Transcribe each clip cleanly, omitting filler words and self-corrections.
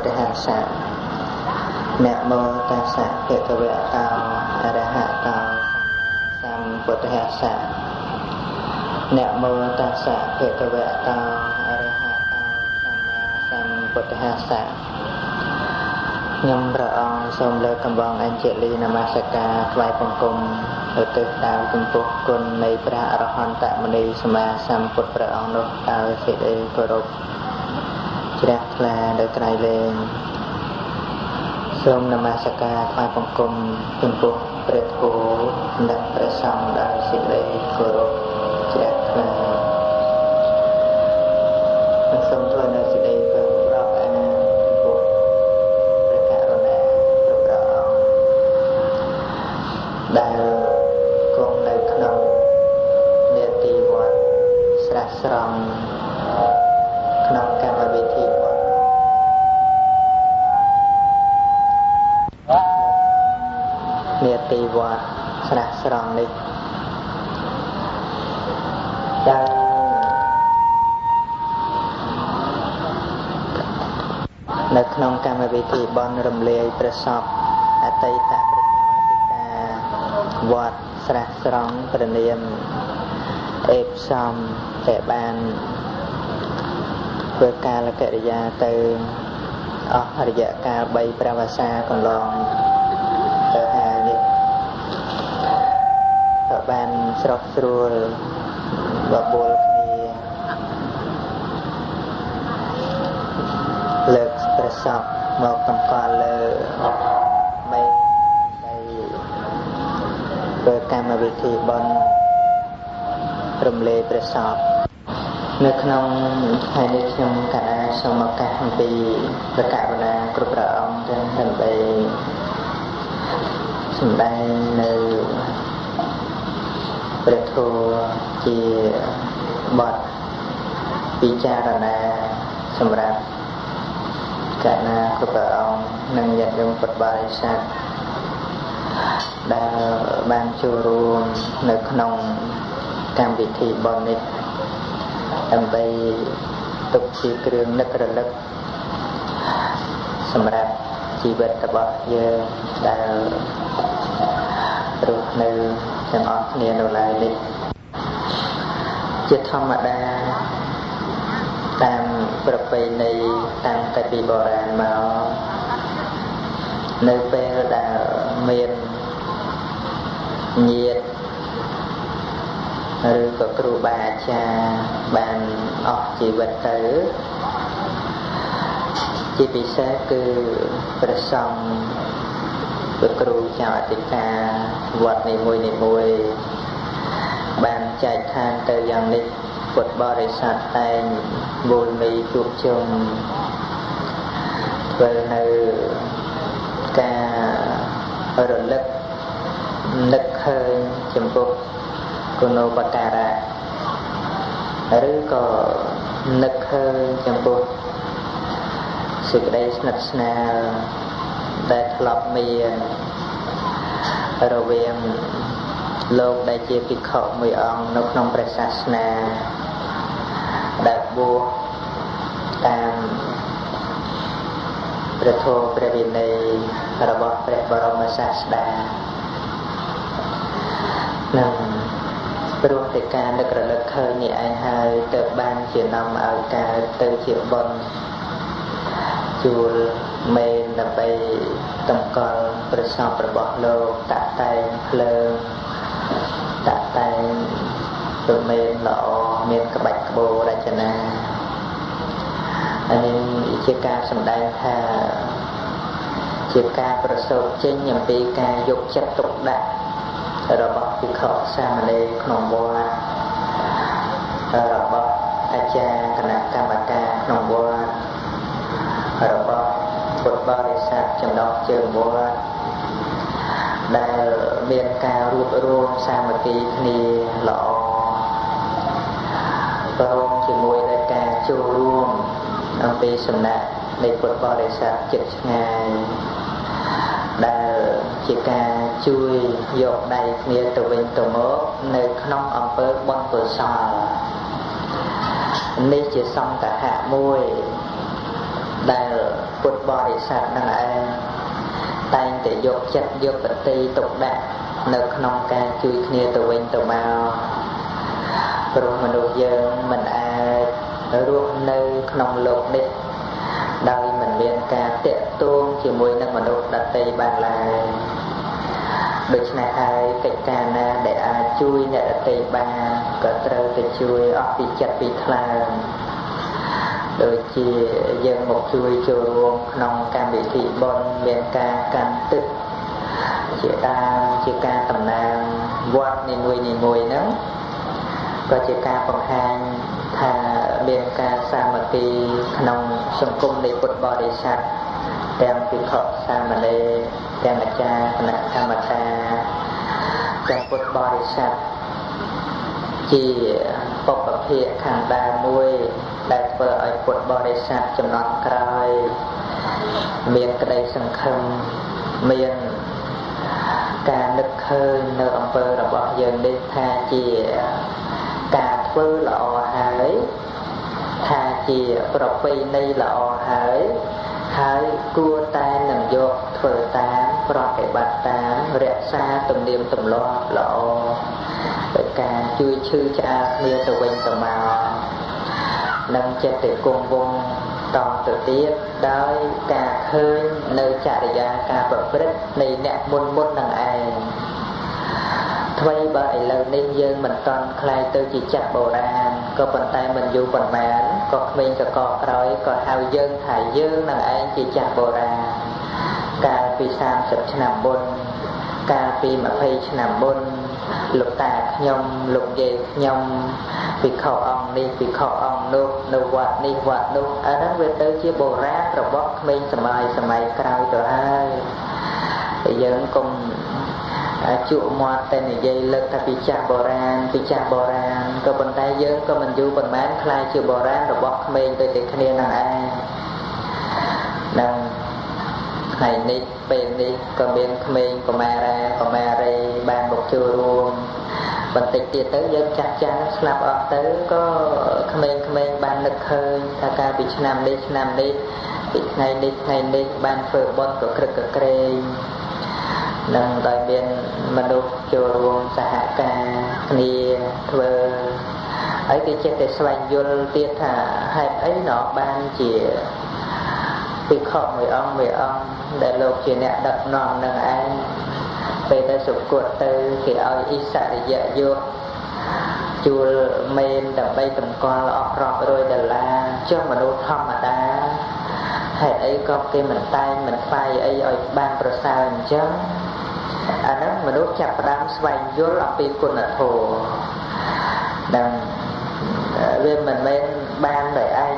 ទេហាសៈអ្នកមោតាសៈភគវៈតោអរហតោសម្ពុទ្ធហាសៈអ្នកមោតាសៈភគវៈតោអរហតោសម្ពុទ្ធហាសៈខ្ញុំព្រះអង្គសូមលើកកំបងអញ្ជលីនមស្ការថ្វាយបង្គំឧទ្ទិសតាមចំពោះគុណនៃព្រះអរហន្តមុនីសម្មាសម្ពុទ្ធព្រះអង្គនោះដោយសេចក្តីគោរពជ្រះថ្លាដោយក្រៃលែងសូមនមស្ការថ្វាយបង្គំចំពោះព្រះធម៌និងព្រះសង្ឃដោយសេចក្តីគោរពជ្រះថ្លានិងសូមធ្វើនៅសេចក្តីគោរពរាប់អានចំពោះព្រះករុណាគ្រប់ព្រះអង្គដែលគង់នៅក្នុងនេតិវត្តស្រះស្រង់ក្នុងកម្មវិធីវត្តនេតិវត្តស្រះស្រង់នេះដែលនៅក្នុងកម្មវិធីបន់រំលាយព្រះសពអតីតព្រះអធិការវត្តស្រះស្រង់ព្រះនាមអេបសំតែបានធ្វើកាលកិរិយាទៅអស់រយៈកាល3ព្រះវស្សាកន្លងទៅហើយនេះក៏បានស្រស់ស្រួលបបួលគ្នាលើកព្រះសពមកតម្កល់លើមេនៃធ្វើកម្មវិធីបន់រំលែកព្រះសពនៅក្នុងថ្ងៃនេះខ្ញុំក៏អាចសូមឱកាសអំពីព្រះករុណាគ្រប់ព្រះអង្គទាំងដើម្បីសម្ដែងនៅព្រះធម៌ជាបទពិចារណាសម្រាប់កណាគ្រប់ព្រះអង្គនិងញាតិញោមពុទ្ធបរិស័ទដែលបានចូលរួមនៅក្នុងកម្មវិធីបុណ្យនេះដើម្បីទុកជាគ្រឿងនឹករលឹកសម្រាប់ជីវិតរបស់យើងដែលរស់នៅទាំងអស់គ្នានៅឡើយនេះជាធម្មតាតាមប្រពៃណីតាំងតែពីបុរាណមកនៅពេលដែលមានញាតិឬក៏គ្រូបាអាចារ្យបានអស់ជីវិតទៅជាពិសេសគឺព្រះសង្ឃព្រះគ្រូចៅអធិការវត្តនីមួយបានចែកឋានទៅយ៉ាងនេះពុទ្ធបរិស័ទតែងមូលមីជួបជុំធ្វើនៅការរលឹកនឹកឃើញចំពោះគុណូបការៈឬក៏នឹកឃើញចំពោះសេចក្តីស្និទ្ធស្នាលដែលធ្លាប់មានរវាងលោកដែលជាភិក្ខុមួយអង្គនៅក្នុងព្រះសាសនាដែលបួសតាមព្រះធម៌ព្រះវិន័យរបស់ព្រះបរមសាស្តានិងព្រោះតែការនឹករលឹកឃើញនេះឯងហើយទើបបានជានាំឲ្យកើតទៅជាបុណ្យជួលមេនដើម្បីតម្កល់ព្រះសពរបស់លោកតាក់តែងភ្លើងតាក់តែងព្រមេនល្អមានក្បាច់ក្បូររចនានេះជាការសម្ដែងថាជាការប្រសូតចេញអំពីការយកចិត្តទុកដាក់របស់ភិក្ខុសាមណេរក្នុងវត្តរបស់អាចារ្យគណៈកម្មការក្នុងវត្តរបស់ពុទ្ធបរិស័ទចំណុះជើងវត្តដែលមានការរួបរวมសាមគ្គីគ្នាល្អព្រមជាមួយនឹងការចូលរួមអំពីសំណាក់នៃពុទ្ធបរិស័ទចិត្តឆ្ងាយដែលជាការជួយយកដៃគ្នាទៅវិញទៅមកនៅក្នុងអំពើបុណ្យកុសលនេះជាសង្កហៈមួយដែលពុ ពុទ្ធបរិស័ទនឹងឯងតែងតែយកចិត្តយកបតិទុកដាក់នៅក្នុងការជួយគ្នាទៅវិញទៅមកព្រោះមនុស្សយើងមិនអាចរស់នៅក្នុងលោកនេះដោយមិនមានការតាក់ទងជាមួយនឹងមនុស្សដទៃបានឡើយដូច្នេះហើយកិច្ចការណាដែលអាចជួយអ្នកដទៃបានក៏ត្រូវតែជួយអស់ពីចិត្តពីថ្លើមដូចជាយើងមកជួយចូលរួមក្នុងកម្មវិធីបុណ្យមានការកាន់ទឹកជាដើមជាការតំណាងវត្តនីមួយហ្នឹងក៏ជាការបង្ហាញថាមានការសាមគ្គីក្នុងសង្គមនៃពុទ្ធបរិស័ទទាំងភិក្ខុសាមណេរទាំងអាចារ្យគណៈកម្មការទាំងពុទ្ធបរិស័ទជាបុព្វភាគខាងដើមមួយដែលធ្វើឲ្យពុទ្ធបរិស័ទចំនួនក្រោយមានក្តីសង្ឃឹមមានការនឹកឃើញនៅអំពើរបស់យើងនេះថាជាការធ្វើល្អហើយថាជាប្រពៃណីល្អហើយគួរតែនឹងយកធ្វើតាមប្រតិបត្តិតាមរក្សាទំនៀមទម្លាប់ល្អដោយការជួយឈឺឆ្អាលគ្នាទៅវិញទៅមកនិងចិត្តតែគង់វង្សតទៅទៀតដោយការឃើញនៅចរិយាការប្រព្រឹត្តនៃអ្នកមុននឹងឯងថ្មីបើឥឡូវនេះយើងមិនតន់ខ្លាយទៅជាចាស់បុរាណក៏ប៉ុន្តែមិនយូរប៉ុន្មានក៏ក្មេងកកក្រោយក៏ហៅយើងថាយើងនឹងឯងជាចាស់បុរាណកាលពី30ឆ្នាំមុនកាលពី20ឆ្នាំមុនលោកតាខ្ញុំលោកយាយខ្ញុំភិក្ខុអង្គនេះភិក្ខុអង្គនោះនៅវត្តនេះវត្តនោះអាហ្នឹងវាទៅជាបុរាណរបស់ក្មេងសម័យក្រោយទៅហើយយើងកុំជក់មាត់តែនិយាយលើកថាពីចាស់បុរាណក៏ប៉ុន្តែយើងក៏មិនយូរប៉ុន្មានខ្លាយជាបុរាណរបស់ក្មេងដូចតែគ្នានឹងឯងនឹងថ្ងៃនេះពេលនេះក៏មានក្មេងកុមារីបានមកចូលរួមបន្តិចទៀតទៅយើងចាស់ស្លាប់អស់ទៅក៏ក្មេងបាននឹកឃើញថាកាលពីឆ្នាំនេះពីថ្ងៃនេះបានធ្វើបុណ្យក៏ក្រឹកក្រែងនឹងដោយមានមនុស្សចូលរួមសហការគ្នាធ្វើហើយគេចេះតែស្វែងយល់ទៀតថាហេតុអីណោះបានជាភិក្ខុមួយអង្គដែលលោកជាអ្នកដឹកនាំនឹងឯងពេលទៅសុគតទៅគេឲ្យអិសរិយយកជួលមេនដើម្បីតម្កល់អស់រាប់រយដុល្លារចុះមនុស្សធម្មតាហេតុអីក៏គេមិនតែងមិនថ្វាយអីឲ្យបានប្រសើរអញ្ចឹងអាហ្នឹងមនុស្សចាប់ផ្ដើមស្វែងយល់អំពីគុណធម៌ដែលវាមិនមែនបានដោយឯង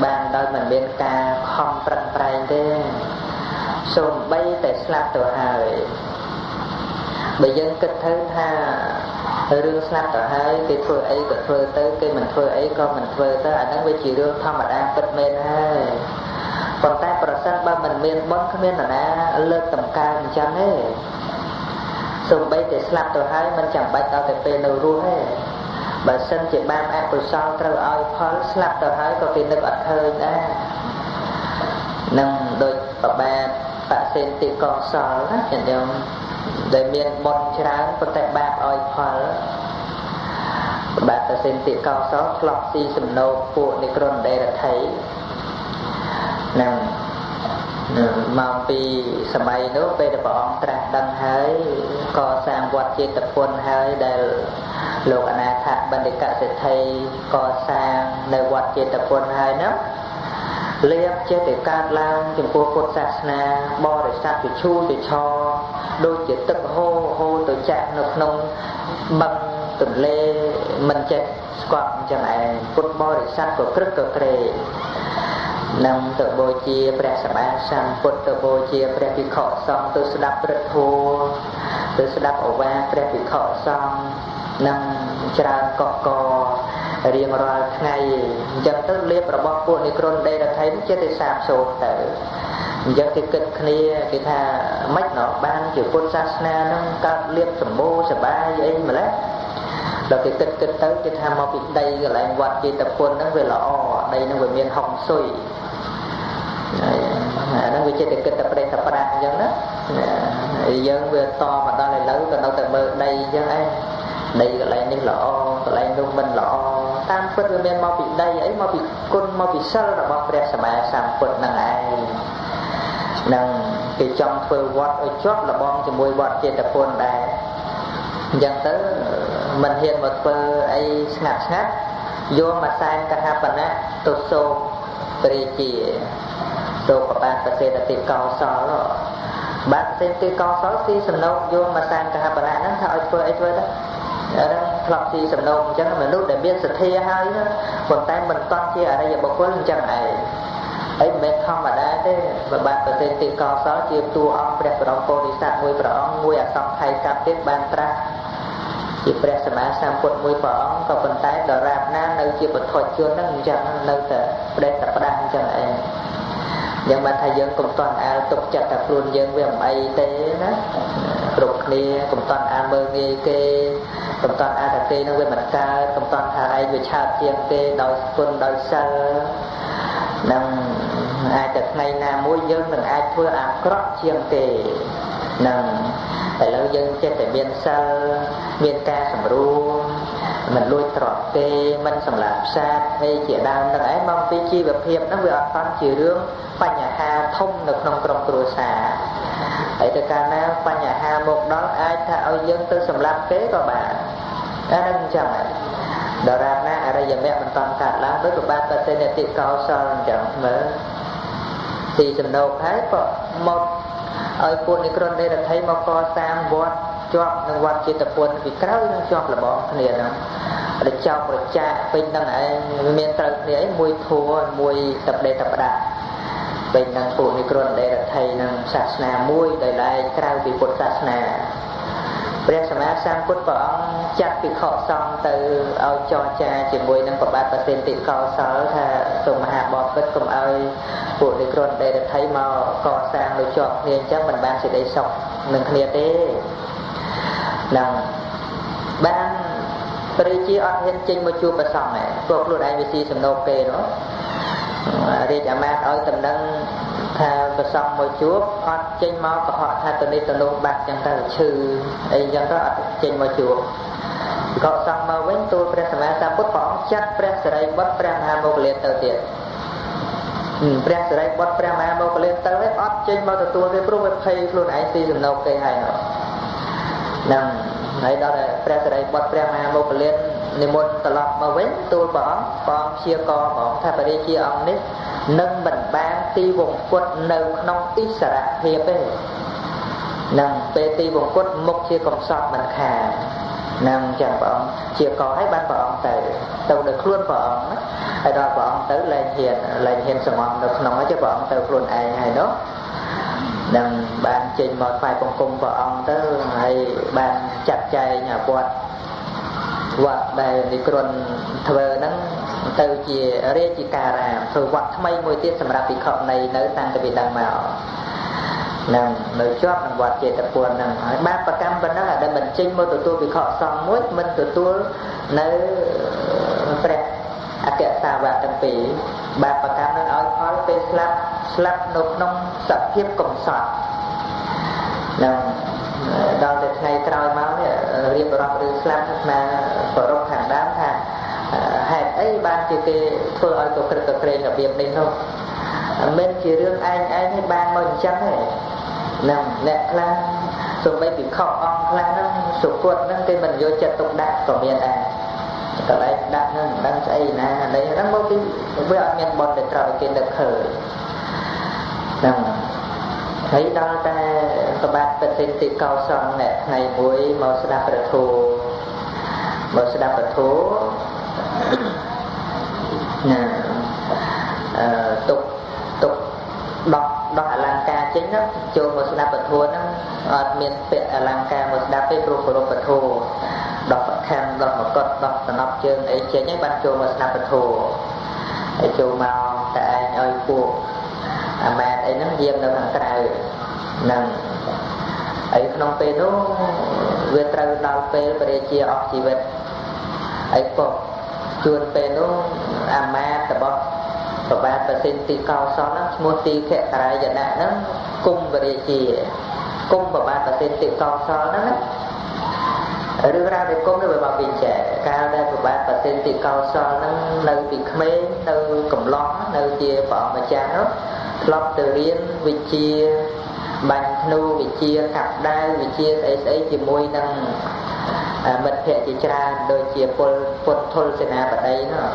បានដោយមិនមានការខំប្រឹងប្រែងទេសូម្បីតែស្លាប់ទៅហើយបើយើងគិតទៅថារឿងស្លាប់ទៅហើយគេធ្វើអីក៏ធ្វើទៅគេមិនធ្វើអីក៏មិនធ្វើទៅអាហ្នឹងវាជារឿងធម្មតាពិតមែនហើយប៉ុន្តែប្រសិនបើមិនមានបុណ្យគ្មាននរណាលើកតម្កើងអញ្ចឹងទេសូម្បីតែស្លាប់ទៅហើយមិនចាំបាច់ដល់តែពេលនៅរស់ទេបើសិនជាបានអកុសលត្រូវឲ្យផលស្លាប់ទៅហើយក៏គេនឹកអត់ឃើញដែរនឹងដូចប្របាទបសេនតិកុសលណាចឹងយើងដែលមានបុណ្យច្រើនប៉ុន្តែបាបឲ្យផលបាទបសេនតិកុសលឆ្លោះស៊ីសំណោកពួកនិក្រណដេរដ្ឋីនឹងមកពីសម័យនោះពេលដែលព្រះអង្គត្រាស់ដឹងហើយកសាងវត្តចេតពុនហើយដែលលោកអនាថបណ្ឌិតសេដ្ឋីកសាងនៅវត្តចេតពុនហើយនោះលៀបចេះតែកើតឡើងចំពោះពុទ្ធសាសនាបរិស័ទវិឈូវិឆោដូចជាទឹកហូរទៅចាក់នៅក្នុងបឹងទន្លេមិនចេះស្គាល់អញ្ចឹងឯងពុទ្ធបរិស័ទក៏ក្រឹកក៏ក្រែងនឹងទៅបូជាព្រះសម្មាសម្ពុទ្ធទៅបូជាព្រះភិក្ខុសង្ឃទៅស្ដាប់ព្រះធម៌ទៅស្ដាប់ឱវាទព្រះភិក្ខុសង្ឃនឹងច្រើនកករៀងរាល់ថ្ងៃអញ្ចឹងទៅលៀបរបស់ពួកនិក្រណដេរដ្ឋីនេះចេះតែសាបសូន្យទៅអញ្ចឹងគេគិតគ្នាគេថាម៉េចណោះបានជាពុទ្ធសាសនានឹងកើតលៀបសម្បូរសបាយអីម្ល៉េះដល់គេគិតទៅគេថាមកពីដីកន្លែងវត្តចេតពុនហ្នឹងវាល្អដីហ្នឹងវាមានហុងស៊ុយ វាចិត្តតែគិតតែប្រេះតែប្រាស់អញ្ចឹងណាយើងវាតមកដល់ឥឡូវក៏នៅតែមើលដីអញ្ចឹងឯងដីកន្លែងនេះល្អកន្លែងនោះមិនល្អតាមពិតវាមានមកពីដីអីមកពីគុណមកពីសិលរបស់ព្រះសម្មាសម្ពុទ្ធនឹងឯងនឹងគេចង់ធ្វើវត្តឲ្យជាប់លបងជាមួយវត្តចេតពុនដែរអញ្ចឹងទៅមិនហ៊ានមកធ្វើអីស្ងាត់ស្ងាត់យកមកសែនកហបណៈទៅសូកព្រះជាសូកបានប្រសិទ្ធតិកោសលបានប្រសិទ្ធតិកោសលទីសំណុកយកមកសែនកហបណៈហ្នឹងថាឲ្យធ្វើអីធ្វើទៅហ្នឹងផ្លាប់ទីសំណុកអញ្ចឹងមនុស្សដែលមានសទ្ធាហើយប៉ុន្តែមិនតន់ជាអរិយបុគ្គលអញ្ចឹងឯងអីមិនមែនធម្មតាទេបើបានប្រសិទ្ធតិកោសលជាតួអង្គព្រះបរមពោធិសត្វមួយព្រះអង្គមួយអសង្ខ័យកាប់ទៀតបានត្រាស់ជាព្រះសម្មាសម្ពុទ្ធមួយព្រះអង្គក៏ប៉ុន្តែដរាបណានៅជាបុថុជនហ្នឹងអញ្ចឹងនៅតែប្រេះតែផ្ដាស់អញ្ចឹងឯងយ៉ាងបានថាយើងកុំតន់អាលទុកចិត្តថាខ្លួនយើងវាមិនអីទេណាគ្រប់គ្នាកុំតន់អាលមើលងាយគេកុំតន់អាលថាគេនឹងវាមិនកើតកុំតន់ថាឯងវាឆាតជាងគេដោយគុណដោយសិលនឹងអាចតែថ្ងៃណាមួយយើងនឹងអាចធ្វើអាក្រក់ជាងគេនឹងឥឡូវយើងចេះតែមានសិលមានការសម្រួលមិនលួចទ្រព្យគេមិនសម្លាប់សត្វអីជាដើមនឹងឯងមកពីជីវភាពហ្នឹងវាអត់តាន់ជារឿងបញ្ហាធំនៅក្នុងក្រុមគ្រួសារហើយទៅកាលណាបញ្ហាមកដល់អាចថាឲ្យយើងទៅសម្លាប់គេក៏បានតែនឹងអញ្ចឹងដរាបណាអរិយមគ្គមិនតាន់កើតឡើងដោយប្របាទបតិនិតិកោសលអញ្ចឹងមើលទីចំណោកហើយក៏មកឲ្យពុទ្ធនិក្រណេរដ្ឋីមកកសាងវត្តជាប់នឹងវត្តចេតពុនពីក្រោយនឹងជាប់លបងគ្នាហ្នឹងរចោប្រចាពេញនឹងឯងមានត្រូវគ្នាឯងមួយធัวមួយតបដេតបដាពេញនឹងពុទ្ធនិក្រណេរដ្ឋីនឹងសាសនាមួយដែលឡែកក្រៅពីពុទ្ធសាសនាព្រះសម្មាសម្ពុទ្ធព្រះអង្គចាត់ភិក្ខុសង្ឃទៅឲ្យចរចាជាមួយនឹងប្របាទប្រសិទ្ធិកោសលថាសូមមហាបពិតកុំឲ្យពួកនិក្រណេរដ្ឋីមកកសាងលើជាប់គ្នាអញ្ចឹងមិនបានសេចក្តីសុខនឹងគ្នាទេនឹងបានព្រះជាអត់ហ៊ានចេញមកជួបព្រះសង្ឃទេពួកខ្លួនឯងវាស៊ីសំណូកគេនោះរាជអាមាត្យឲ្យតំណែងថាព្រះសង្ឃមកជួបអត់ចេញមកកុហកថាទៅនេះទៅនោះបាត់ចឹងទៅឈឺអីចឹងទៅអត់ចេញមកជួបក៏សង្ឃមកវិញទូលព្រះសម្មាសម្ពុទ្ធព្រះអង្គចាត់ព្រះសិរីបុត្រព្រះមហាមោគលានទៅទៀតព្រះសិរីបុត្រព្រះមហាមោគលានទៅហើយអត់ចេញមកទទួលទេព្រោះវាភ័យខ្លួនឯងស៊ីសំណូកគេហើយហ្នឹងហើយដល់តែព្រះសិរីបុត្រព្រះមហាមោគលាននិមន្តត្រឡប់មកវិញទូលព្រះអង្គព្យាករណ៍ហ្មងថាព្រះរាជាអង្គនេះនឹងមិនបានទីវង្គតនៅក្នុងឥស្សរភាពទេនឹងពេលទីវង្គតមុខជាកំសត់មិនខាននឹងចឹងព្រះអង្គព្យាករណ៍ឲ្យបានព្រះអង្គទៅដោយខ្លួនព្រះអង្គហើយដល់ព្រះអង្គទៅលែងហ៊ានសមមនៅក្នុងហើយព្រះអង្គទៅខ្លួនឯងហើយនោះនឹងបានចេញមកថ្វាយបង្គំព្រះអង្គទៅហើយបានចាត់ចែងវត្តដែលនិក្រណធ្វើហ្នឹងទៅជារាជិការាមធ្វើវត្តថ្មីមួយទៀតសម្រាប់ភិក្ខុនីនៅតាំងពីដើមមកនឹងនៅជាប់នឹងវត្តចេតពុនហ្នឹងហើយបាបកម្មប៉ុណ្ណឹងដែលមិនចេញមកទទួលភិក្ខុសង្ឃមួយមិនទទួលនៅព្រះអគ្គសាវកទាំងពីរបាបកម្មនឹងឲ្យផលពេលស្លាប់នៅក្នុងសភាពកំសត់នឹងដល់តែថ្ងៃក្រោយមកនេះរៀបរាប់រឿងស្លាប់ថាប្ររពខាងដើមថាហេតុអីបានជាគេធ្វើឲ្យទៅក្រឹកក្រែងរបៀបនេះនោះមិនជារឿងឯងឲ្យបានមកអញ្ចឹងទេនឹងអ្នកខ្លះសូម្បីពីខកអង្គខ្លះហ្នឹងសុគតហ្នឹងគេមិនយកចិត្តទុកដាក់ក៏មានដែរកន្លែងដាក់ហ្នឹងមិនដឹងស្អីណានេះហ្នឹងមកពីវាអត់មានបនដែលត្រូវឲ្យគេនឹកឃើញហ្នឹងហើយដល់តែប្របាទប្រសិទ្ធិកោសលអ្នកថ្ងៃមួយមកស្ដាប់ព្រះធម៌ណាទុកដោះអលង្ការចេញណាចូលមកស្ដាប់ព្រះធម៌ហ្នឹងអត់មានពាក់អលង្ការមកស្ដាប់ទេព្រោះគោរពព្រះធម៌ដោះប្រខាំដោះមកុដដោះតំណប់ជើងអីចេញហើយបានចូលមកស្ដាប់ព្រះធម៌ហើយចូលមកតែឯងឲ្យពួកអាម៉ាតអីហ្នឹងយាមនៅខាងក្រៅហ្នឹងហើយក្នុងពេលនោះវាត្រូវដល់ពេលព្រះរាជាអស់ជីវិតហើយពុកជួនពេលនោះអាម៉ាតរបស់ ប្របាទប្រសិទ្ធទីកោសលឈ្មោះទីខក្រាយណៈហ្នឹងគុំបរិជាគុំប្របាទប្រសិទ្ធទីកោសលហ្នឹងណារឿងរ៉ាវនៃគុំនេះវាមកពីចែកកាលដែលប្របាទប្រសិទ្ធទីកោសលហ្នឹងនៅពីក្មេងនៅកំឡោះនៅជាព្រះអង្គម្ចាស់នោះធ្លាប់ទៅរៀនវិជ្ជាបាញ់ធ្នូវិជ្ជាកាប់ដាវវិជ្ជាស្អីស្អីជាមួយនឹងមិត្តភក្តិជាច្រើនដូចជាពុទ្ធធុលសេនាបតីនោះ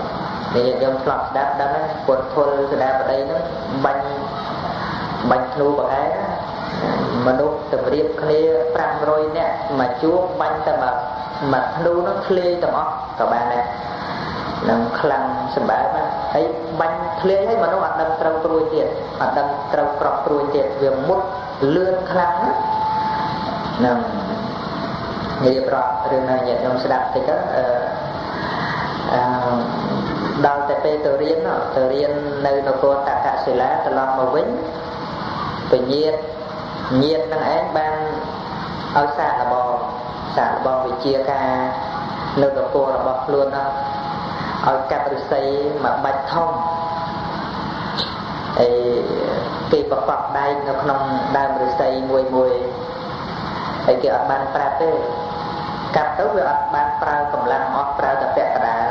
ដែលយើងធ្លាប់ស្ដាប់ដឹងពុទ្ធធុលសេនាបតីនោះបាញ់ធ្នូបកែមនុស្សតម្រៀបគ្នា500នាក់មកជួបបាញ់តែមកធ្នូនោះធ្លាយទាំងអស់ក៏បានដែរនឹងខ្លាំងសម្បើមហើយបាញ់ធ្លាយហើយមនុស្សអត់ដឹងត្រូវព្រួយទៀតអត់ដឹងត្រូវក្រក់ព្រួយទៀតវាមុតលឿនខ្លាំងហ្នឹងរៀបរាប់រឿងណាញាតិញោមស្ដាប់តិចទៅដល់តែពេលទៅរៀននៅនគរតកសិលាត្រឡប់មកវិញពញាតញាតនឹងឯងបានឲ្យសាកល្បងវិជាការនៅនគររបស់ខ្លួននោះឲ្យកាត់ឫស្សីមកបាច់ធំគេប្រកបដែកនៅក្នុងដើមឫស្សីមួយហើយគេអត់បានប្រាប់ទេកាត់ទៅវាអត់បានប្រើកម្លាំងអស់ប្រើតែពាក់កណ្ដាល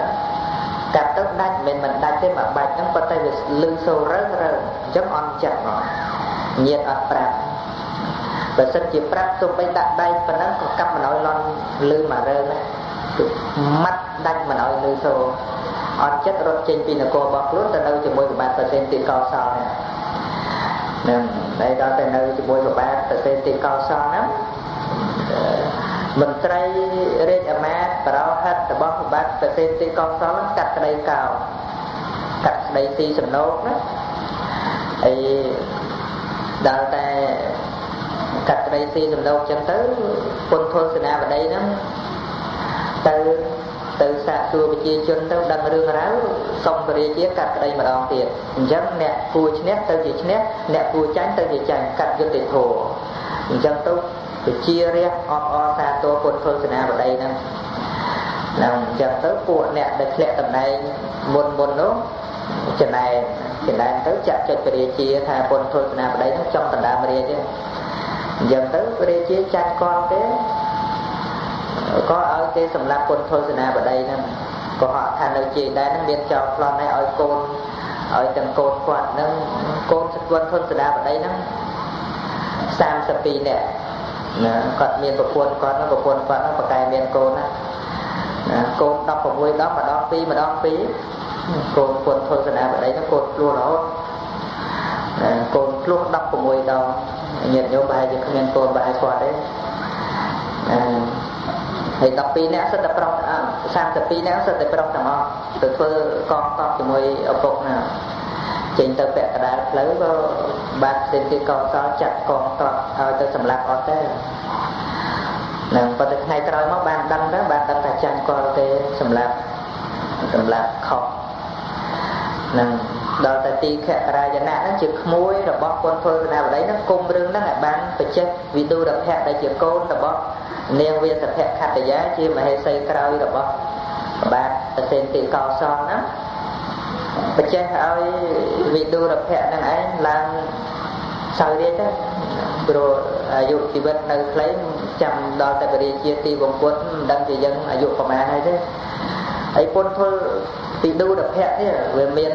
កាត់ទៅដាច់មិនដាច់ទេមកបាច់ហ្នឹងប៉ុន្តែវាលឺសូររើអញ្ចឹងអន់ចិត្តមកញាតអត់ប្រាប់បើសិនជាប្រាប់សូម្បីដាក់ដៃប៉ុណ្ណឹងក៏កាប់មិនឲ្យលន់លឺមករើណាម៉ាត់ដាច់មិនឲ្យលឺសូរអត់ចិត្តរត់ចេញពីនគររបស់ខ្លួនទៅនៅជាមួយប្របាទប្រសិទ្ធទីកោសលហ្នឹងហើយដល់ទៅនៅជាមួយប្របាទប្រសិទ្ធទីកោសលហ្នឹងមន្ត្រីរាជអាមាត្យបរោហិតរបស់ប្របាទប្រសិទ្ធទីកោសលកាត់ក្តីកោកាត់ក្តីទីសំណោកណាហើយដល់តែកាត់ក្តីទីសំណោកចឹងទៅពុទ្ធធនសេនាបតីហ្នឹងទៅសាកសួរប្រជាជនទៅដឹងរឿងរ៉ាវសុំពរាជាកាត់ក្តីម្ដងទៀតអញ្ចឹងអ្នកគួរឈ្នះទៅជាឈ្នះអ្នកគួរចាញ់ទៅជាចាញ់កាត់យុត្តិធម៌អញ្ចឹងទៅប្រជារាស្ត្រអបអរសាទរពុទ្ធសេនាបតីហ្នឹងអញ្ចឹងទៅពួកអ្នកដែលធ្លាក់តំណែងមុននោះចំណែនទៅចាក់ចុចពរាជាថាពុទ្ធសេនាបតីហ្នឹងចង់ដណ្ដើមរាជអញ្ចឹងទៅពរាជាចាត់គាត់ទេក៏ឲ្យគេសម្លាប់ពុទ្ធសេនាបតីហ្នឹងក៏ហៅថានៅជាដែរហ្នឹងមានចោលប្លន់ឲ្យកូនឲ្យទាំងកូនគាត់ហ្នឹងកូនពុទ្ធសេនាបតីហ្នឹង32នាក់ណាគាត់មានប្រពន្ធគាត់ហ្នឹងប្រកែមានកូនណាកូន16ដងម្ដង2កូនពុទ្ធសេនាបតីហ្នឹងកូនភ្លោះរហូតកូនភ្លោះ16ដងញាតិញោមប្រហែលជាគ្មានកូនប្រហែលគាត់ទេហើយ12នាក់សិតតែប្រុស32នាក់សិតតែប្រុសទាំងអស់ទៅធ្វើកងតបជាមួយឪពុកណាចេញទៅពាក់កណ្ដាលផ្លូវក៏បាទសេនទីកោសលចាត់កងតបឲ្យទៅសម្លាប់អត់ទេនឹងប៉ុន្តែថ្ងៃក្រោយមកបានដឹងថាចាញ់គាត់ទេសម្លាប់ខុសនឹងដល់តែទីខក្រាយណៈហ្នឹងជាក្មួយរបស់ពុទ្ធសេនាបតីហ្នឹងគុំរឿងហ្នឹងឲ្យបានបច្ចេកវិទូរភៈដែលជាកូនរបស់នាងវាសភៈខត្តយាជាមហេសីក្រោយរបស់បាទប្រសិទ្ធទីកោសលហ្នឹងបច្ចេកឲ្យវិទូរភៈហ្នឹងឯងឡើងសោយរាជទៅព្រោះអាយុជីវិតនៅខ្លីចាំដល់តែបរិជាទីបំពុតមិនដឹងជាយើងអាយុប្រហែលហើយទេហើយពុទ្ធពីទូរភៈនេះវាមាន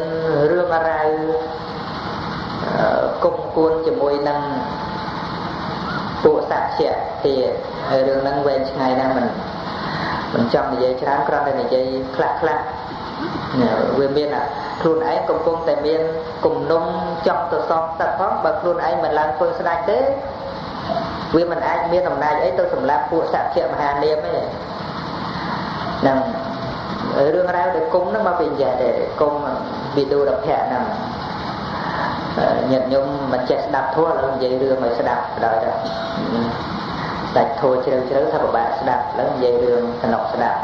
រឿងរ៉ាវគុំគួនជាមួយនឹងពួកសក្យៈទៀតហើយរឿងហ្នឹងវែងឆ្ងាយណាស់មិនចង់និយាយច្រើនគ្រាន់តែនិយាយខ្លះវាមានខ្លួនឯងកំពុងតែមានគំនុំចង់ទៅសងសឹកផងបើខ្លួនឯងមិនឡើងធ្វើស្ដេចទេវាមិនអាចមានអំណាចអីទៅសម្លាប់ពួកសក្យៈមហានាមទេហ្នឹងរឿងរ៉ាវដែលគុំហ្នឹងមកពីយ៉ាងដែរគុំវិទូរភៈហ្នឹងញាតិញោមមិនចេះស្ដាប់ធម៌ឥឡូវនិយាយរឿងឲ្យស្ដាប់ដល់ទៅដាច់ធម៌ជ្រៅថាពិបាកស្ដាប់ឥឡូវនិយាយរឿងសំណុកស្ដាប់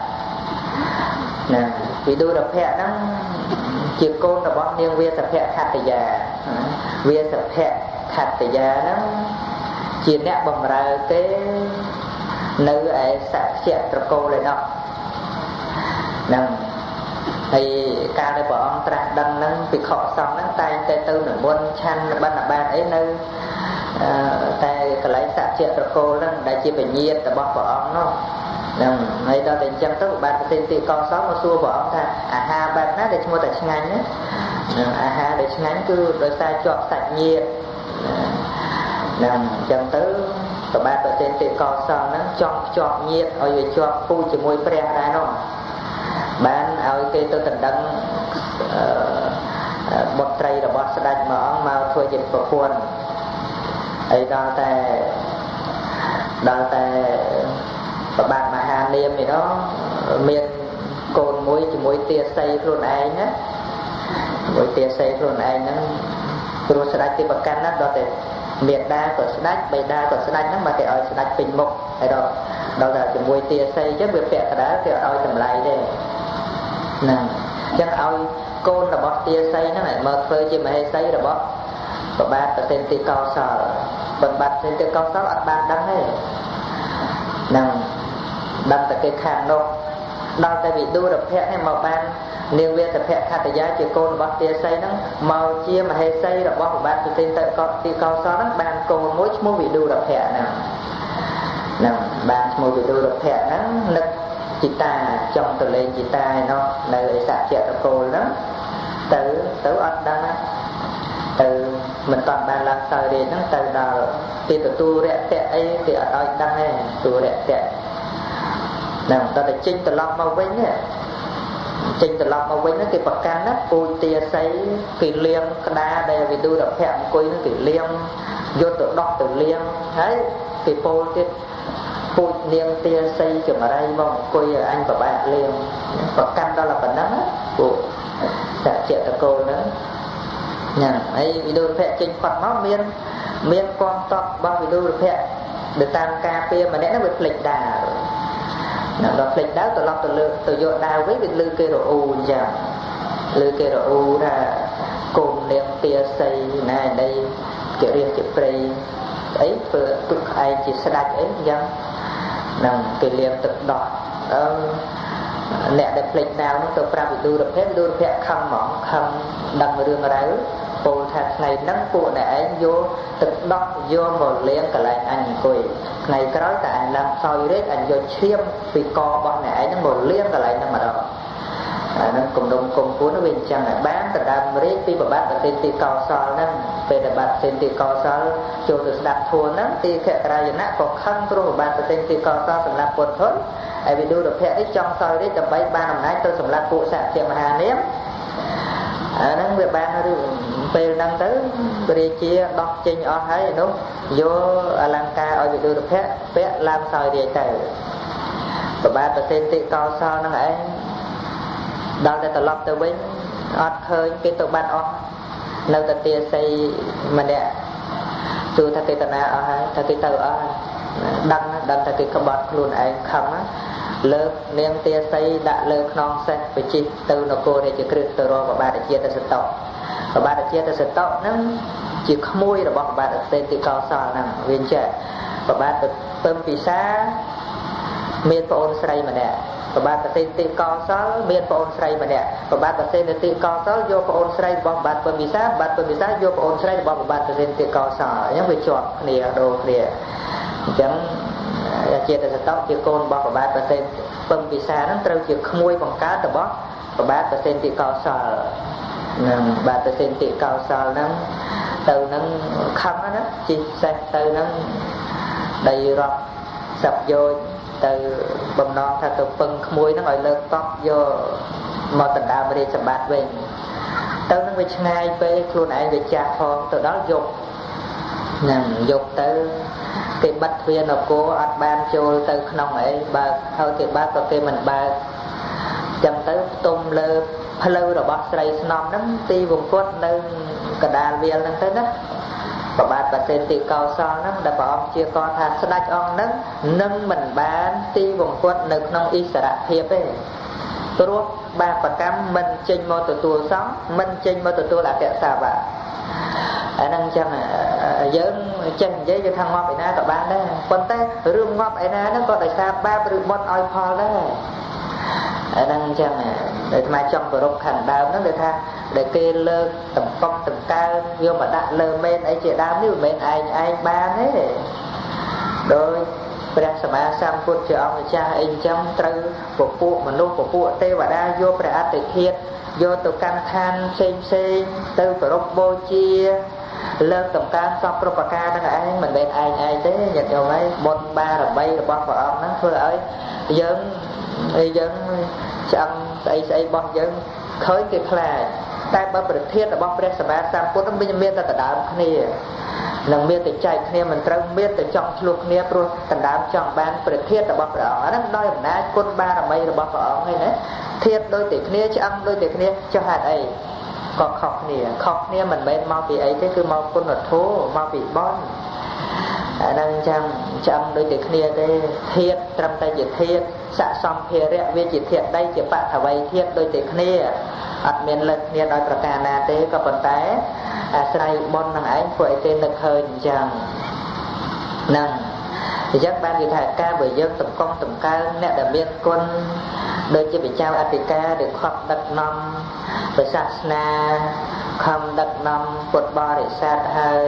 ណាវិទូរភៈហ្នឹងជាកូនរបស់នាងវាសភៈខត្តយាវាសភៈខត្តយាហ្នឹងជាអ្នកបម្រើគេនៅឯសក្យៈត្រកូលឯណោះហ្នឹង ហើយការដែលព្រះអង្គត្រាស់ដឹងហ្នឹងភិក្ខុសង្ឃហ្នឹងតែងតែទៅនិមន្តឆាន់បណ្ឌបាតអីនៅតែកន្លែងសច្ចៈត្រកូលហ្នឹងដែលជាពញាតរបស់ព្រះអង្គនោះហ្នឹងហើយដល់តែអញ្ចឹងទៅបាទប្រសិទ្ធិកោសលមកសួរព្រះអង្គថាអាហារបែបណាដែលឈ្មោះតែឆ្ងាញ់ណាអាហារដែលឆ្ងាញ់គឺដោយសារជាប់សាច់ញាតិហ្នឹងអញ្ចឹងទៅបាទប្រសិទ្ធិកោសលហ្នឹងចង់ភ្ជាប់ញាតិឲ្យវាជាប់ពូជជាមួយព្រះដែរនោះបានឲ្យគេទៅដណ្ដឹងបុត្រីរបស់ស្ដេចមួយអង្គមកធ្វើជាប្រពន្ធហើយដល់តែប្របាទមហានាមនេះនោះមានកូនមួយជាមួយទាសីខ្លួនឯងណាមួយទាសីខ្លួនឯងហ្នឹងព្រោះស្ដេចទីប្រកាន់ណាដល់តែមេដាក៏ស្ដេចបិតាក៏ស្ដេចហ្នឹងមកគេឲ្យស្ដេចពេញមុខហើយដល់តែជាមួយទាសីអញ្ចឹងវាពាក់កណ្ដាលគេឲ្យតម្លៃទេហ្នឹងអញ្ចឹងឲ្យកូនរបស់ទាសីហ្នឹងឲ្យមកធ្វើជាមហេសីរបស់ប្របាទប្រសិទ្ធិកោសលបណ្ឌបាត់ប្រសិទ្ធិកោសលអត់បានដឹងទេហ្នឹងដឹងតែគេខាងនោះដល់តែវិទូរភៈនេះមកបាននាងវេទភៈខត្តយាជាកូនរបស់ទាសីហ្នឹងមកជាមហេសីរបស់ប្របាទប្រសិទ្ធិកោសលហ្នឹងបានកូនមួយឈ្មោះវិទូរភៈហ្នឹងបានឈ្មោះវិទូរភៈហ្នឹងនឹកជីតាចង់ទៅលេងជីតាឯនោះនៅឯសច្ចៈត្រកូលហ្នឹងទៅអត់ដឹងទៅមិនតាន់បានឡើងសោយរាជហ្នឹងទៅដល់ទីទទួលរយៈអីគេអត់ឲ្យដឹងទេទូរយៈហ្នឹងដល់តែចេញត្រឡប់មកវិញចេញត្រឡប់មកវិញគេប្រកាន់ណាពូជទាសីគេលៀងក្តារដែលវិទូរភៈអង្គុយហ្នឹងគេលៀងយកទៅដោះទៅលៀងហើយគេពោលទៀតពូជនាងទាសីចម្រៃមកអង្គុយឲ្យអញប្របាទលៀងប្រកាន់ដល់ប៉ុណ្ណឹងពួកសច្ចៈតកូលហ្នឹងញ៉ាំហើយវិទូរភៈចេញផុតមកមានកងទ័ពរបស់វិទូរភៈដែលតាមការពារម្នាក់ហ្នឹងវាភ្លេចដាវដល់ភ្លេចដាវត្រឡប់ទៅយកដាវវិញវាលឺគេរអ៊ូអញ្ចឹងលឺគេរអ៊ូថាកូននាងទាសីណានៃជារៀបជាព្រៃអីធ្វើទុកឯងជាស្ដេចអីអញ្ចឹងហ្នឹងគេលៀងទឹកដោះអ្នកដែលភ្លេចដាវហ្នឹងទៅប្រាប់វិទូរភៈខឹងហ្មងខឹងដឹងរឿងរ៉ាវពោលថាថ្ងៃហ្នឹងពួកអ្នកឯងយកទឹកដោះយកមកលាងកន្លែងអញអង្គុយថ្ងៃក្រោយតែអញឡើងសោយរាជអញយកឈាមពីករបស់អ្នកឯងហ្នឹងមកលាងកន្លែងហ្នឹងម្ដងអាហ្នឹងគំនុំគុំពួនវាអញ្ចឹងបានដណ្ដើមរាជពីប្របាទប្រសិទ្ធិកោសលហ្នឹងពេលដែលបាទប្រសិទ្ធិកោសលចូលទៅស្ដាប់ធម៌ហ្នឹងទីខរាយណៈក៏ខឹងព្រោះប្របាទប្រសិទ្ធិកោសលសម្រាប់ពុទ្ធធនហើយវិទូរភៈនេះចង់សោយរាជដើម្បីបានអំណាចទៅសម្រាប់ពួកសក្យមហានាមអាហ្នឹងវាបានរឿងពេលហ្នឹងទៅរាជាដោះចេញអស់ហើយនោះយកអលង្ការឲ្យវិទូរភៈពាក់ឡើងសោយរាជទៅប្របាទប្រសិទ្ធិកោសលហ្នឹងឯងដល់តែត្រឡប់ទៅវិញអត់ឃើញគេទៅបាត់អស់នៅតែទាសីម្នាក់ទូថាគេតាណាអស់ហើយថាគេទៅអស់ដឹងថាគេក្បត់ខ្លួនឯងខំលើកនាងទាសីដាក់លើខ្នងសេះបជិះទៅនគររាជក្រឹត្យទៅរកប្របាទជាតសតៈប្របាទជាតសតៈហ្នឹងជាក្មួយរបស់ប្របាទប្រសិទ្ធិកោសលហ្នឹងវាចេះប្របាទពឹមពិសាមានប្អូនស្រីម្នាក់ប្របាទប្រសិទ្ធិកោសលមានប្អូនស្រីម្នាក់ប្របាទប្រសិទ្ធិកោសលយកប្អូនស្រីរបស់ប្របាទពឹមពិសាបាទពឹមពិសាយកប្អូនស្រីរបស់ប្របាទប្រសិទ្ធិកោសលអញ្ចឹងវាជាប់គ្នាដូរគ្នាអញ្ចឹងជាតសតៈជាកូនរបស់ប្របាទប្រសិទ្ធពឹមពិសាហ្នឹងត្រូវជាក្មួយបង្កើតរបស់ប្របាទប្រសិទ្ធិកោសលនឹងបាទប្រសិទ្ធិកោសលហ្នឹងទៅនឹងខំណាជីសេះទៅនឹងដីរាប់សັບយោជទៅបំណងថាទៅពឹងក្មួយហ្នឹងឲ្យលើកតបយកមកដណ្ដើមរាជសម្បត្តិវិញទៅនឹងវាឆ្ងាយពេកខ្លួនឯងវាចាស់ផងទៅដល់យកហ្នឹងយកទៅគេបិទទ្វារនគរអត់បានចូលទៅក្នុងអីបើហើយគេបើកក៏គេមិនបើកចឹងទៅផ្ទុំលើផ្លូវរបស់ស្រីស្នំហ្នឹងទីវង្គត់នៅកណ្ដាលវាលហ្នឹងទៅណាប្របាទប្រសិទ្ធិកោសលហ្នឹងដែលព្រះអង្គជាកថាស្ដេចអង្គហ្នឹងនឹងមិនបានទីវង្គត់នៅក្នុងអិសរភាពទេព្រោះបាបកម្មមិនចេញមកទទួលសង្ឃមិនចេញមកទទួលអតិសាវៈអាហ្នឹងចឹងយើងចេះនិយាយថាងាប់ឯណាក៏បានដែរប៉ុន្តែរឿងងាប់ឯណាហ្នឹងក៏ដោយសារបាបឬបុណ្យឲ្យផលដែរអាហ្នឹងចឹង để mà trong cổ rộng khẳng đám nó để tha để kê lơ tầm công tầm cao vô mà đã lơ men ấy chị đám nếu men ai ba thế rồiព្រះសម្មាសម្ពុទ្ធជាអង្គម្ចាស់អីចឹងត្រូវពពួកមនុស្សពពួកទេវតាយកព្រះអតិធាតុយកទៅកាន់ឋានផ្សេងទៅគោរពបូជាលើកតម្កើងសពប្រប្រការនឹងឯងមិនមែនឯងទេញាតិញោមហើយបុណ្យបារមីរបស់ព្រះអង្គហ្នឹងធ្វើឲ្យយើងឆ្អឹងស្អីរបស់យើងឃើញគេខ្លាចតែបើប្រធានរបស់ព្រះសម្មាសម្ពុទ្ធនឹងមានតែដណ្ដើមគ្នានឹងមានតែចែកគ្នាមិនត្រូវមានតែចង់ឆ្លោះគ្នាព្រោះដណ្ដើមចង់បានប្រធានរបស់ព្រះអង្គហ្នឹងដោយអំណាចគុណបារមីរបស់ព្រះអង្គហ្នឹងណាធាតដូចតែគ្នាឆ្អឹងដូចតែគ្នាចុះហេតុអីក៏ខុសគ្នាមិនមែនមកពីអីទេគឺមកគុណធម៌មកពីបុណ្យអាហ្នឹងចឹងឆ្អឹងដូចតែគ្នាទេធាតត្រឹមតែជាធាតស័កសម្ភារៈវាជាធាតដីជាបថវ័យធាតដូចតែគ្នាអត់មានលើកគ្នាដោយប្រការណាទេក៏ប៉ុន្តែអាស្រ័យបុណ្យនឹងឯងធ្វើឲ្យគេនឹកឃើញអញ្ចឹងហ្នឹងអញ្ចឹងបានគេថាការបើយើងសង្គមតម្កើងអ្នកដែលមានគុណដូចជាព្រះចៅអធិការឬខប់ដឹកនាំព្រះសាសនាខំដឹកនាំពុទ្ធបរិស័ទហើយ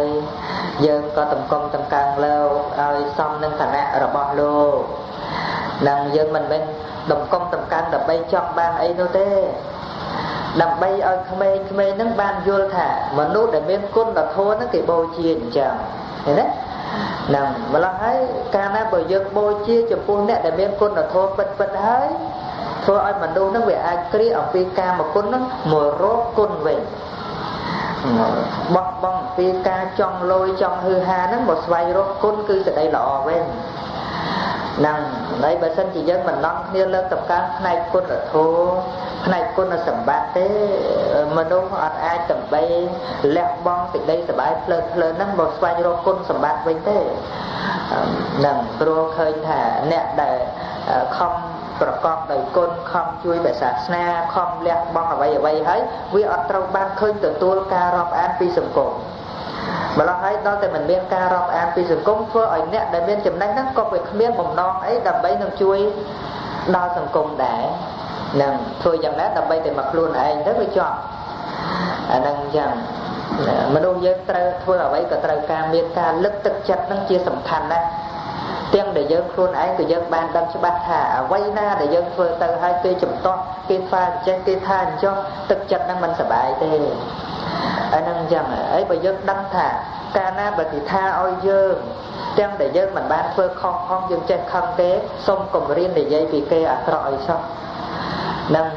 យើងក៏សង្គមតម្កើងលោកឲ្យសមនឹងឋានៈរបស់លោកនឹងយើងមិនមែនសង្គមតម្កើងដើម្បីចង់បានអីនោះទេដើម្បីឲ្យក្មេងៗហ្នឹងបានយល់ថាមនុស្សដែលមានគុណធម៌ហ្នឹងគេបូជាអញ្ចឹងឃើញទេហ្នឹងម្ល៉េះហើយកាលណាបើយើងបូជាចំពោះអ្នកដែលមានគុណធម៌ពិតហើយធ្វើឲ្យមនុស្សហ្នឹងវាអាចគ្រាអំពីកាមគុណហ្នឹងមករកគុណវិញបោះបង់អំពីការចង់លយចង់ហឺហាហ្នឹងមកស្វែងរកគុណគឺសេចក្តីល្អវិញហ្នឹងហើយបើសិនជាយើងមិននាំគ្នាលើកតម្កើងផ្នែកគុណធម៌ផ្នែកគុណសម្បត្តិទេមនុស្សអត់អាចដើម្បីលះបង់សេចក្តីសុបាយភ្លើហ្នឹងមកស្វែងរកគុណសម្បត្តិវិញទេហ្នឹងព្រោះឃើញថាអ្នកដែលខំប្រកបដោយគុណខំជួយព្រះសាសនាខំលះបង់អ្វីហើយវាអត់ត្រូវបានឃើញទទួលការរាប់អានពីសង្គមម្ល៉េះហើយដល់តែមិនមានការរាប់អានពីសង្គមធ្វើឲ្យអ្នកដែលមានចំណេះហ្នឹងក៏វាគ្មានបំណងអីដើម្បីនឹងជួយដល់សង្គមដែរនឹងធ្វើយ៉ាងណាដើម្បីតែមកខ្លួនឯងទៅវាចប់អាហ្នឹងអញ្ចឹងមនុស្សយើងត្រូវធ្វើអ្វីក៏ត្រូវការមានការលើកទឹកចិត្តហ្នឹងជាសំខាន់ណាស់ទាំងដែលយើងខ្លួនឯងក៏យើងបានដឹងច្បាស់ថាអ្វីណាដែលយើងធ្វើទៅឲ្យគេចំទាស់គេថាអញ្ចឹងគេថាអញ្ចឹងទឹកចិត្តហ្នឹងមិនសប្បាយទេអាហ្នឹងអញ្ចឹងហើយបើយើងដឹងថាកាលណាបើគេថាឲ្យយើងទាំងដែលយើងមិនបានធ្វើខុសផងយើងចេះខឹងទេសូមកុំរៀននិយាយពីគេអាក្រក់ឲ្យសោះនឹង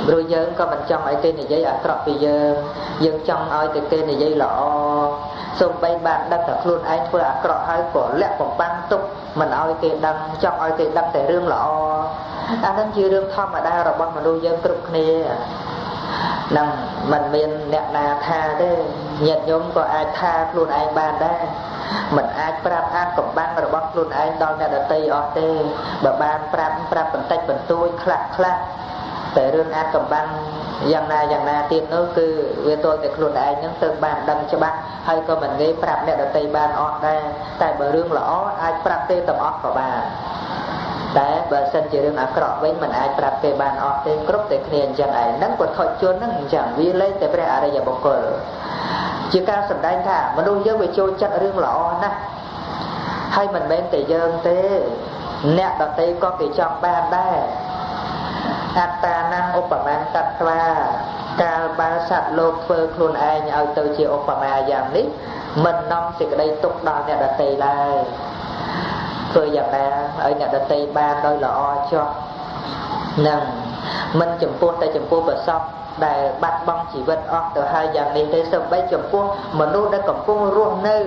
ព្រោះយើងក៏មិនចង់ឲ្យគេនិយាយអាក្រក់ពីយើងចង់ឲ្យតែគេនិយាយល្អសូម្បីបានដឹងតែខ្លួនឯងធ្វើអាក្រក់ហើយក៏លាក់បំបាំងទុកមិនឲ្យគេដឹងចង់ឲ្យគេដឹងតែរឿងល្អអាហ្នឹងជារឿងធម្មតារបស់មនុស្សយើងគ្រប់គ្នានឹងមិនមានអ្នកណាថាទេញាតិញោមក៏អាចថាខ្លួនឯងបានដែរមិនអាចប្រាប់អានកំបាំងរបស់ខ្លួនឯងដល់អ្នកដទៃអស់ទេបើបានប្រាប់បន្តិចបន្តួចខ្លះតែរឿងអាចកំបាំងយ៉ាងណាទៀតនោះគឺវាទល់តែខ្លួនឯងហ្នឹងទៅបានដឹងច្បាស់ហើយក៏មិនងាយប្រាប់អ្នកដទៃបានអស់ដែរតែបើរឿងល្អអាចប្រាប់ទេទាំងអស់ក៏បានតែបើសិនជារឿងអាក្រក់វិញមិនអាចប្រាប់ទេបានអស់ទេគ្រប់តែគ្នាអញ្ចឹងឯងហ្នឹងពុទ្ធជនហ្នឹងអញ្ចឹងវាលែងតែព្រះអរិយបុគ្គលជាការសម្ដែងថាមនុស្សយើងវាចូលចិត្តរឿងល្អណាស់ហើយមិនមែនតែយើងទេអ្នកដទៃក៏គេចង់បានដែរអត្តានំឧបមាតត្វាកាលបើសត្វលោកធ្វើខ្លួនឯងឲ្យទៅជាឧបមាយ៉ាងនេះមិននាំសេចក្តីទុកដល់អ្នកដទៃឡើយធ្វើយ៉ាងណាឲ្យអ្នកដទៃបានដោយល្អចុះនឹងមិនចំពោះតែចំពោះប្រសពដែលបាត់បង់ជីវិតអស់ទៅហើយយ៉ាងនេះទេសូម្បីចំពោះមនុស្សដែលកំពុងរស់នៅ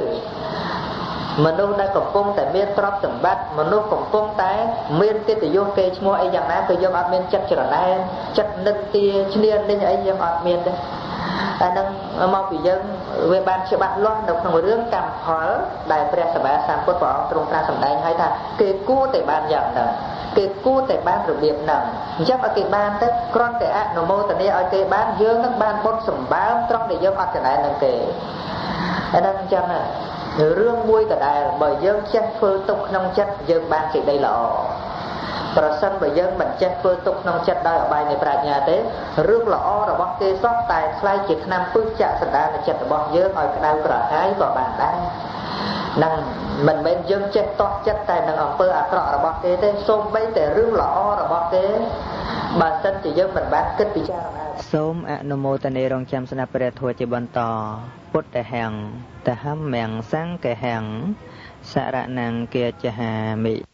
មនុស្សដែលកំពុងតែមានទ្រព្យសម្បត្តិមនុស្សកំពុងតែមានកិត្តិយសគេឈ្មោះអីយ៉ាងណាក៏យើងអត់មានចិត្តច្រណែនចិត្តនិន្ទាឈ្នានីសអីយើងអត់មានទេតែនឹងមកពីយើងវាបានច្បាស់លាស់នៅក្នុងរឿងកម្មផលដែលព្រះសម្មាសម្ពុទ្ធព្រះអង្គទ្រង់ត្រាស់សម្ដែងឲ្យថាគេគួរតែបានយ៉ាងហ្នឹងគេគួរតែបានរបៀបហ្នឹងអញ្ចឹងឲ្យគេបានទៅគ្រាន់តែអនុមោទនាឲ្យគេបានយើងនឹងបានបុណ្យសម្បើមត្រង់ដែលយើងអត់ចំណែននឹងគេហើយដល់អញ្ចឹងរឿងមួយដដែលបើយើងចេះធ្វើទុកក្នុងចិត្តយើងបានសេចក្តីល្អ ប្រសិនបើយើងមិនចេះធ្វើទុកក្នុងចិត្តដោយអបាយនៃប្រាជ្ញាទេរឿងល្អរបស់គេសោះតែខ្លាយជាថ្នាំពឹសចាក់សន្តានចិត្តរបស់យើងឲ្យក្តៅក្រហាយក៏បានដែរនឹងមិនមែនយើងចេះតោះចិត្តតែនឹងអំពើអាក្រក់របស់គេទេសូម្បីតែរឿងល្អរបស់គេបើសិនជាយើងមិនបានគិតពិចារណាសូមអនុមោទនារងចាំស្ដាប់ព្រះធម៌ជាបន្តពុទ្ធហੰតហម្មំសង្ឃហੰសរណង្គាចហាមិ